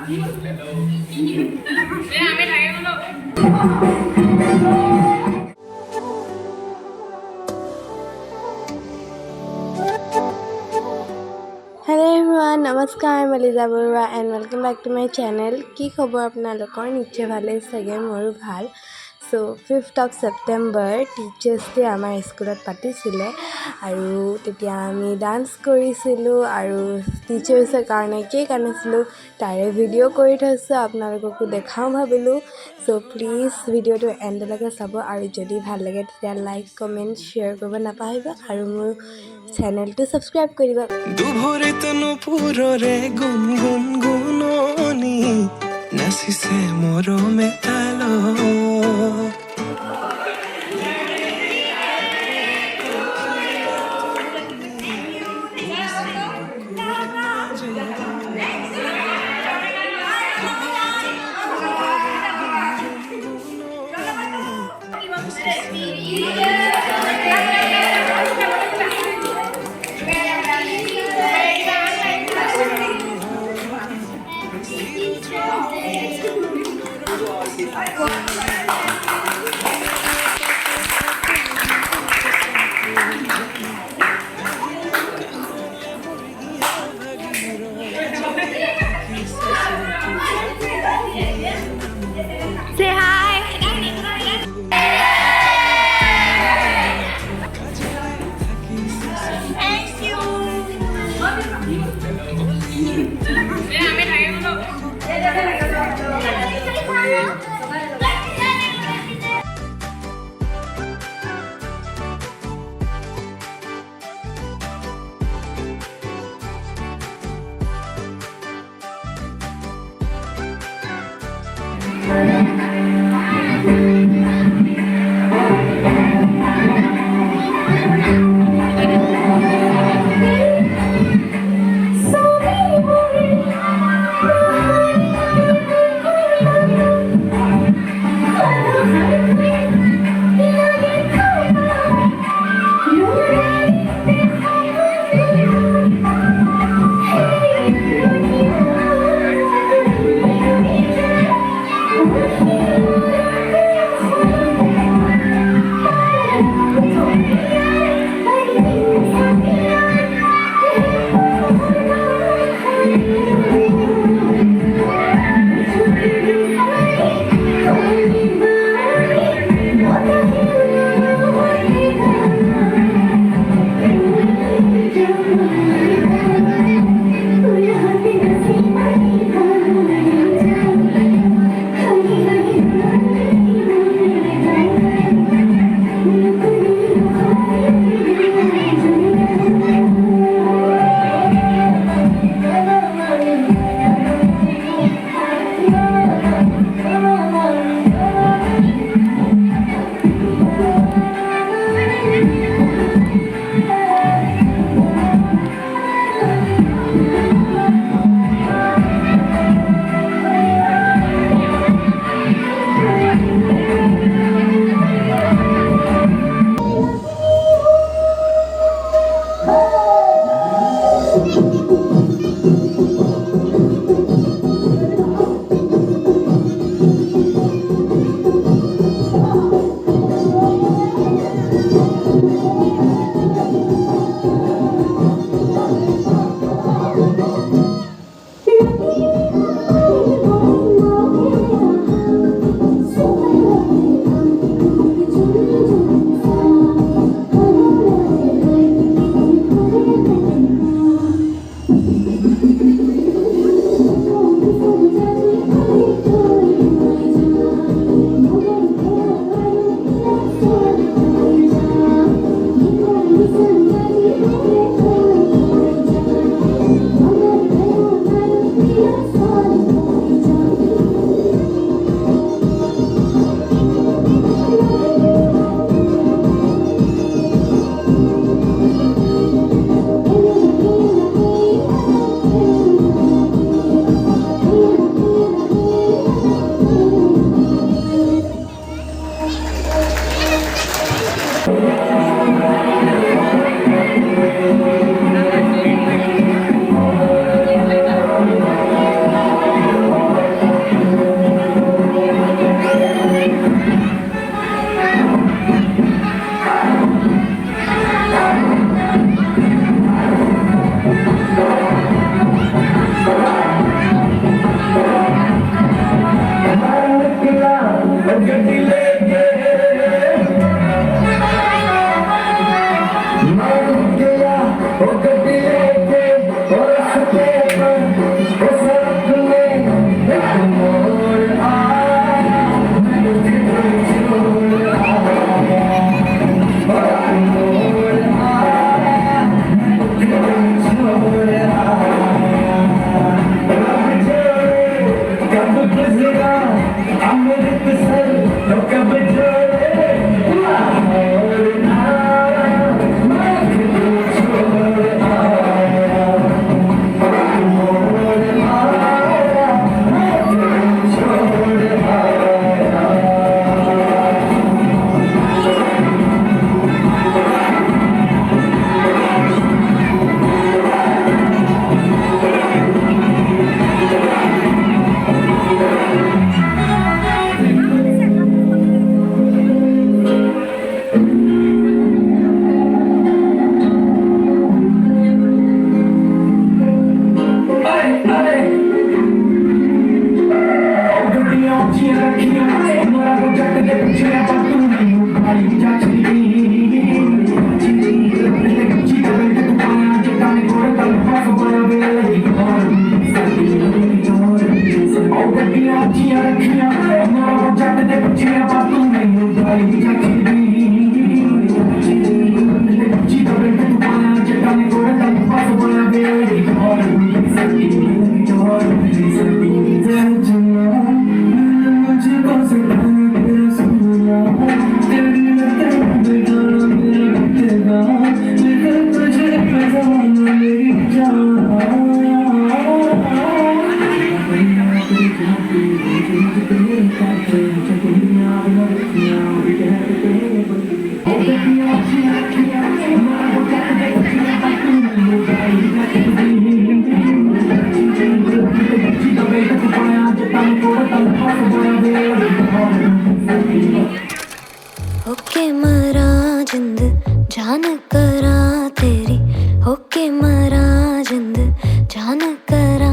Hello everyone, namaskar, I'm Liza Boruah and welcome back to my channel. কি খবৰ আপোনালোকৰ নিশ্চয় ভালে চাগে মোৰো ভাল so 5th of September teachers day আমাৰ স্কুলত পাতিছিলে আৰু তেতিয়া আমি ডান্স কৰিছিলো আৰু টিচাৰ্সৰ কাৰণে কেক আনিছিলো তাৰে ভিডিঅ' কৰি থৈছো আপোনালোককো দেখাও ভাবিলো সো প্লিজ ভিডিঅ'টো এণ্ডলৈকে চাব আৰু যদি ভাল লাগে তেতিয়া লাইক কমেন্ট শেয়াৰ কৰিব নাপাহৰিব আৰু মোৰ চেনেলটো সাবস্ক্ৰাইব কৰিবা দুভৰিত নুপুৰৰে গুণগুণ গুণনি নাচিছে মৰমে তাল Say hi. Thank you. होके मरा जिंद जान करा तेरी, होके मरा जिंद जान करा।